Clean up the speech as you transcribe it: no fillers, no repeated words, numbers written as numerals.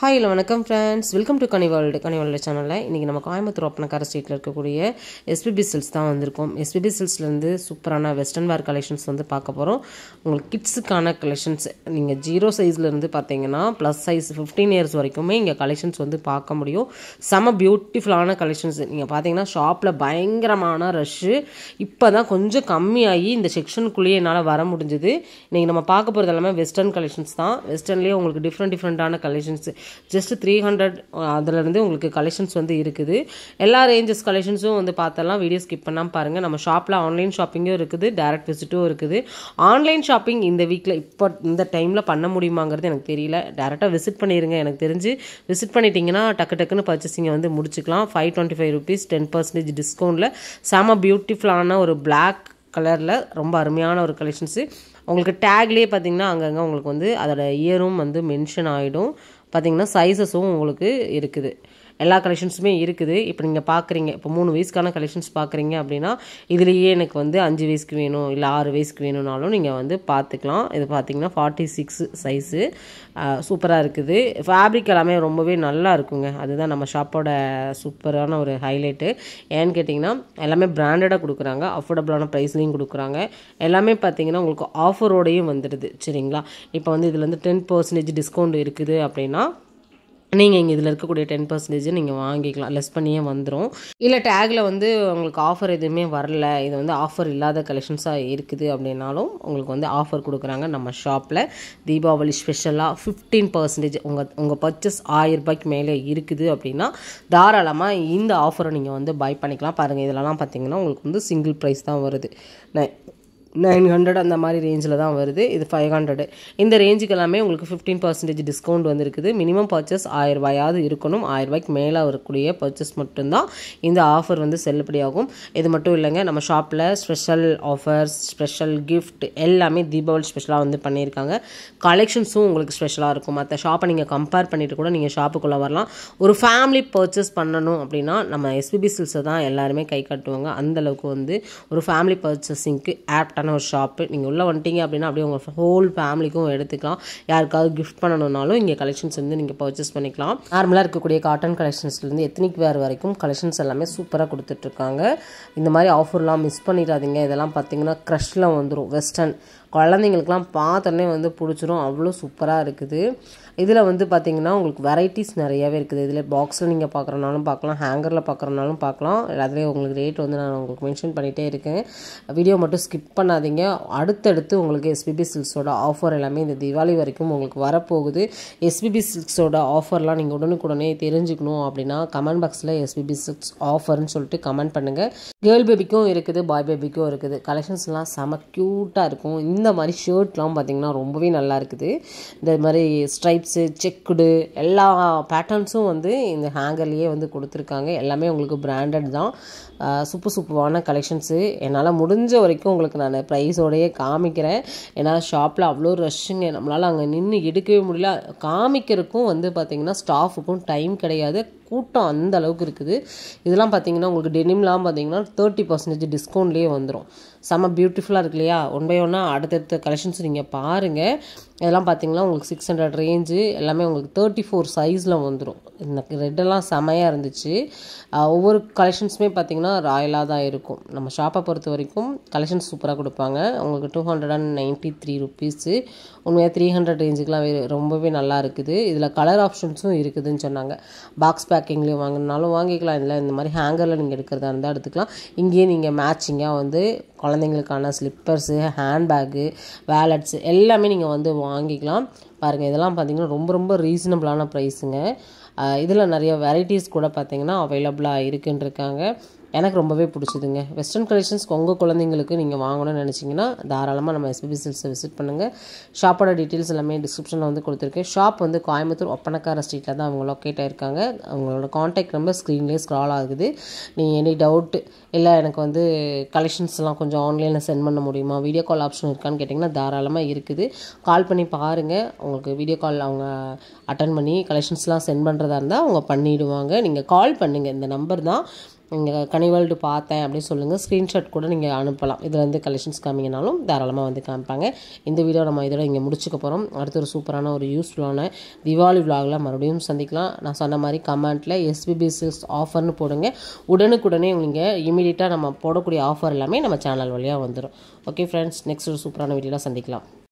Hi இல்லை வணக்கம் friends, welcome to கனிவேர்ல்டு சேனலில் இன்றைக்கி நம்ம கோயம்புத்தூர் ஒப்பனக்கார ஸ்ட்ரீட்டில் இருக்கக்கூடிய எஸ்பிபி சில்க்ஸ் தான் வந்திருக்கோம். எஸ்பிபி சில்க்ஸ்லேருந்து சூப்பரான வெஸ்டர்ன் வேர் கலெக்ஷன்ஸ் வந்து பார்க்க போகிறோம். உங்களுக்கு கிட்ஸுக்கான கலெக்ஷன்ஸ் நீங்கள் 0 சைஸ்லேருந்து பார்த்தீங்கன்னா ப்ளஸ் சைஸ் 15 இயர்ஸ் வரைக்குமே இங்கே கலெக்ஷன்ஸ் வந்து பார்க்க முடியும். செம பியூட்டிஃபுல்லான கலெக்ஷன்ஸ். நீங்கள் பார்த்தீங்கன்னா ஷாப்பில் பயங்கரமான ரஷ்ஷு. இப்போ தான் கொஞ்சம் கம்மியாகி இந்த செக்ஷனுக்குள்ளேயே என்னால் வர முடிஞ்சுது. இன்றைக்கி நம்ம பார்க்க போகிறது எல்லாமே வெஸ்டர்ன் கலெக்ஷன்ஸ் தான். வெஸ்டர்ன்லேயே உங்களுக்கு டிஃப்ரெண்ட்டான கலெக்ஷன்ஸ் ஜஸ்ட் 300 அதுலேருந்து உங்களுக்கு கலெக்ஷன்ஸ் வந்து இருக்குது. எல்லா ரேஞ்சஸ் கலெக்ஷன்ஸும் வந்து பார்த்தலாம். வீடியோ ஸ்கிப் பண்ணாமல் பாருங்கள். நம்ம ஷாப்பில் ஆன்லைன் ஷாப்பிங்கும் இருக்குது, டைரக்ட் விசிட்டும் இருக்குது. ஆன்லைன் ஷாப்பிங் இந்த வீக்கில் இப்போ இந்த டைமில் பண்ண முடியுமாங்கிறது எனக்கு தெரியல. டேரெக்டாக விசிட் பண்ணிடுங்க. எனக்கு தெரிஞ்சு விசிட் பண்ணிட்டீங்கன்னா டக்குன்னு பர்ச்சேசிங்கை வந்து முடிச்சுக்கலாம். 525 rupees 10% டிஸ்கவுண்ட்டில் செம பியூட்டிஃபுல்லான ஒரு பிளாக் கலரில் ரொம்ப அருமையான ஒரு கலெக்ஷன்ஸு. உங்களுக்கு டேக்லேயே பார்த்தீங்கன்னா அங்கங்கே உங்களுக்கு வந்து அதோட இயரும் வந்து மென்ஷன் ஆகிடும். பார்த்தீங்கன்னா சைஸஸும் உங்களுக்கு இருக்குது, எல்லா கலெக்ஷன்ஸுமே இருக்குது. இப்போ நீங்கள் பார்க்குறீங்க, இப்போ 3 வயசுக்கான கலெக்ஷன்ஸ் பார்க்குறீங்க அப்படின்னா இதுலேயே எனக்கு வந்து 5 வயசுக்கு வேணும் இல்லை 6 வயசுக்கு வேணும்னாலும் நீங்கள் வந்து பார்த்துக்கலாம். இது பார்த்தீங்கன்னா 46 சைஸு சூப்பராக இருக்குது. ஃபேப்ரிக் எல்லாமே ரொம்பவே நல்லா இருக்குங்க. அதுதான் நம்ம ஷாப்போட சூப்பரான ஒரு ஹைலைட்டு. ஏன்னு கேட்டிங்கன்னா எல்லாமே பிராண்டடாக கொடுக்குறாங்க, அஃபோர்டபுளான ப்ரைஸ்லேயும் கொடுக்குறாங்க. எல்லாமே பார்த்தீங்கன்னா உங்களுக்கு ஆஃபரோடையும் வந்துடுது. சரிங்களா? இப்போ வந்து இதில் வந்து 10% டிஸ்கவுண்ட் இருக்குது அப்படின்னா நீங்கள் இங்கே இதில் இருக்கக்கூடிய 10% நீங்கள் வாங்கிக்கலாம், லெஸ் பண்ணியே வந்துடும். இல்லை டேக்கில் வந்து உங்களுக்கு ஆஃபர் எதுவுமே வரல, இது வந்து ஆஃபர் இல்லாத கலெக்ஷன்ஸாக இருக்குது அப்படின்னாலும் உங்களுக்கு வந்து ஆஃபர் கொடுக்குறாங்க நம்ம ஷாப்பில். தீபாவளி ஸ்பெஷலாக 15% உங்கள் பர்ச்சேஸ் 1000 ரூபாய்க்கு மேலே இருக்குது அப்படின்னா தாராளமாக இந்த ஆஃபரை நீங்கள் வந்து பை பண்ணிக்கலாம். பாருங்கள், இதெல்லாம் பார்த்தீங்கன்னா உங்களுக்கு வந்து சிங்கிள் ப்ரைஸ் தான் வருது. 900 அந்த மாதிரி ரேஞ்சில் தான் வருது. இது 500. இந்த ரேஞ்சுக்கு எல்லாமே உங்களுக்கு 15% டிஸ்கவுண்ட் வந்துருக்குது. மினிமம் பர்ச்சேஸ் 1000 ரூபாயாவது இருக்கணும். 1000 ரூபாய்க்கு மேலே வரக்கூடிய பர்ச்சேஸ் மட்டும்தான் இந்த ஆஃபர் வந்து செல்லுபடியாகும். இது மட்டும் இல்லைங்க, நம்ம ஷாப்பில் ஸ்பெஷல் ஆஃபர்ஸ், ஸ்பெஷல் கிஃப்ட் எல்லாமே தீபாவளி ஸ்பெஷலாக வந்து பண்ணியிருக்காங்க. கலெக்ஷன்ஸும் உங்களுக்கு ஸ்பெஷலாக இருக்கும். மற்ற ஷாப்பை நீங்கள் கம்பேர் பண்ணிவிட்டு கூட நீங்கள் ஷாப்புக்குள்ளே வரலாம். ஒரு ஃபேமிலி பர்ச்சேஸ் பண்ணணும் அப்படின்னா நம்ம எஸ்பிபி சில்க்ஸை தான் எல்லாருமே கை காட்டுவாங்க. அந்தளவுக்கு வந்து ஒரு ஃபேமிலி பர்ச்சேசிங்க்கு ஆப்டான ஒரு ஷாப்பு. நீங்கள் உள்ளே வந்துட்டீங்க அப்படின்னா அப்படியே உங்கள் ஹோல் ஃபேமிலிக்கும் எடுத்துக்கலாம். யாருக்காவது கிஃப்ட் பண்ணணுன்னாலும் இங்கே கலெக்ஷன்ஸ் வந்து நீங்கள் பர்ச்சேஸ் பண்ணிக்கலாம். நார்மலாக இருக்கக்கூடிய காட்டன் கலெக்ஷன்ஸ்லேருந்து எத்னிக் வேர் வரைக்கும் கலெக்ஷன்ஸ் எல்லாமே சூப்பராக கொடுத்துட்ருக்காங்க. இந்த மாதிரி ஆஃபர்லாம் மிஸ் பண்ணிடாதீங்க. இதெல்லாம் பார்த்தீங்கன்னா க்ரஷ்ல வந்துடும். வெஸ்டர்ன் குழந்தைங்களுக்குலாம் பார்த்தோன்னே வந்து பிடிச்சிரும், அவ்வளோ சூப்பராக இருக்குது. இதில் வந்து பார்த்திங்கன்னா உங்களுக்கு வெரைட்டிஸ் நிறையாவே இருக்குது. இதில் பாக்ஸில் நீங்கள் பார்க்குறனாலும் பார்க்கலாம், ஹேங்கரில் பார்க்குறனாலும் பார்க்கலாம். எல்லாத்துலேயும் உங்களுக்கு ரேட் வந்து நான் உங்களுக்கு மென்ஷன் பண்ணிகிட்டே இருக்கேன். வீடியோ மட்டும் ஸ்கிப் பண்ணாதீங்க. அடுத்தடுத்து உங்களுக்கு எஸ்பிபி சில்க்ஸோட ஆஃபர் எல்லாமே இந்த தீபாவளி வரைக்கும் உங்களுக்கு வரப்போகுது. எஸ்பிபி சில்க்ஸோட ஆஃபர்லாம் நீங்கள் உடனுக்குடனே தெரிஞ்சுக்கணும் அப்படின்னா கமெண்ட் பாக்ஸில் எஸ்பிபி சில்க்ஸ் ஆஃபர்னு சொல்லிட்டு கமெண்ட் பண்ணுங்கள். கேர்ள் பேபிக்கும் இருக்குது, பாய் பேபிக்கும் இருக்குது. கலெக்ஷன்ஸ்லாம் செம க்யூட்டாக இருக்கும். இந்த மாதிரி ஷர்ட்லாம் பார்த்திங்கன்னா ரொம்பவே நல்லா இருக்குது. இந்த மாதிரி ஸ்ட்ரைப்ஸு, செக்குடு எல்லா பேட்டர்ன்ஸும் வந்து இந்த ஹேங்கர்லேயே வந்து கொடுத்துருக்காங்க. எல்லாமே உங்களுக்கு பிராண்டட் தான். சூப்பரான கலெக்ஷன்ஸு. என்னால் முடிஞ்ச வரைக்கும் உங்களுக்கு நான் ப்ரைஸோடையே காமிக்கிறேன். ஏன்னா ஷாப்பில் அவ்வளோ ரஷ்ஷுங்க, நம்மளால் அங்கே நின்று எடுக்கவே முடியல. காமிக்கிறதுக்கும் வந்து பார்த்திங்கன்னா ஸ்டாஃபுக்கும் டைம் கிடையாது, கூட்டம் அந்த அளவுக்கு இருக்குது. இதெல்லாம் பார்த்தீங்கன்னா உங்களுக்கு டெனிம்லாம் பார்த்தீங்கன்னா 30% டிஸ்கவுண்ட்லேயே வந்துடும். செம்ம பியூட்டிஃபுல்லாக இருக்கு இல்லையா? ஒன் பை ஒன்னாக அடுத்தடுத்த கலெக்ஷன்ஸ் நீங்கள் பாருங்கள். இதெல்லாம் பார்த்தீங்கன்னா உங்களுக்கு 600 ரேஞ்சு எல்லாமே உங்களுக்கு 34 சைஸில் வந்துடும். இந்த ரெட்டெல்லாம் செமையாக இருந்துச்சு. ஒவ்வொரு கலெக்ஷன்ஸுமே பார்த்தீங்கன்னா ராயலாக தான் இருக்கும். நம்ம ஷாப்பை பொறுத்த வரைக்கும் கலெக்ஷன்ஸ் சூப்பராக கொடுப்பாங்க. உங்களுக்கு 293 rupees. உண்மையாக 300 ரேஞ்சுக்கெலாம் ரொம்பவே நல்லா இருக்குது. இதில் கலர் ஆப்ஷன்ஸும் இருக்குதுன்னு சொன்னாங்க. பாக்ஸ் பேக்கிங்லேயும் வாங்கினாலும் வாங்கிக்கலாம், இல்லை இந்த மாதிரி ஹேங்கரில் நீங்கள் எடுக்கிறதா இருந்தால் எடுத்துக்கலாம். இங்கேயே நீங்கள் மேட்சிங்காக வந்து குழந்தைங்களுக்கான ஸ்லிப்பர்ஸு, ஹேண்ட்பேக்கு, வேலட்ஸு எல்லாமே நீங்கள் வந்து வாங்கிக்கலாம். பாருங்கள், இதெல்லாம் பார்த்திங்கன்னா ரொம்ப ரீசனபிளான ப்ரைஸுங்க. இதில் நிறைய வெரைட்டிஸ் கூட பார்த்திங்கன்னா அவைலபிளாக இருக்குன்றிருக்காங்க. எனக்கு ரொம்பவே பிடிச்சிதுங்க. வெஸ்டர்ன் கலெக்ஷன்ஸ்க்கு உங்கள் குழந்தைங்களுக்கு நீங்கள் வாங்கணும்னு நினச்சிங்கன்னா தாராளமாக நம்ம எஸ்பிபி சில்க்ஸை விசிட் பண்ணுங்கள். ஷாப்போட டீட்டெயில்ஸ் எல்லாமே டிஸ்கிரிப்ஷனில் வந்து கொடுத்துருக்கேன். ஷாப் வந்து கோயம்புத்தூர் ஒப்பனக்கார ஸ்ட்ரீட்டில் தான் அவங்க லொக்கேட் ஆகிருக்காங்க. அவங்களோட காண்டாக்ட் நம்பர் ஸ்க்ரீன்லேயே ஸ்க்ரால் ஆகுது. நீங்கள் எனி டவுட் இல்லை எனக்கு வந்து கலெக்ஷன்ஸ்லாம் கொஞ்சம் ஆன்லைனில் சென்ட் பண்ண முடியுமா, வீடியோ கால் ஆப்ஷன் இருக்கான்னு கேட்டிங்கன்னா தாராளமாக இருக்குது. கால் பண்ணி பாருங்கள். உங்களுக்கு வீடியோ கால் அவங்க அட்டன் பண்ணி கலெக்ஷன்ஸ்லாம் சென்ட் பண்ணுறதா இருந்தால் அவங்க பண்ணிவிடுவாங்க. நீங்கள் கால் பண்ணுங்கள், இந்த நம்பர் தான். நீங்கள் கனிவேர்ல்டு பார்த்தேன் அப்படின்னு சொல்லுங்கள். ஸ்க்ரீன்ஷாட் கூட நீங்கள் அனுப்பலாம். இதில் வந்து கலெக்ஷன்ஸ் காமிங்கனாலும் தாராளமாக வந்து காமிப்பாங்க. இந்த வீடியோ நம்ம இதோட இங்கே முடிச்சுக்க போகிறோம். அடுத்து ஒரு சூப்பரான ஒரு யூஸ்ஃபுல்லான தீபாவளி விலாகில் மறுபடியும் சந்திக்கலாம். நான் சொன்ன மாதிரி கமெண்ட்டில் SPB சில்க்ஸ் ஆஃபர்னு போடுங்க. உடனுக்குடனே நீங்கள் இமீடியட்டாக நம்ம போடக்கூடிய ஆஃபர் எல்லாமே நம்ம சேனல் வழியாக வந்துடும். ஓகே ஃப்ரெண்ட்ஸ், நெக்ஸ்ட் ஒரு சூப்பரான வீடியோவில் சந்திக்கலாம்.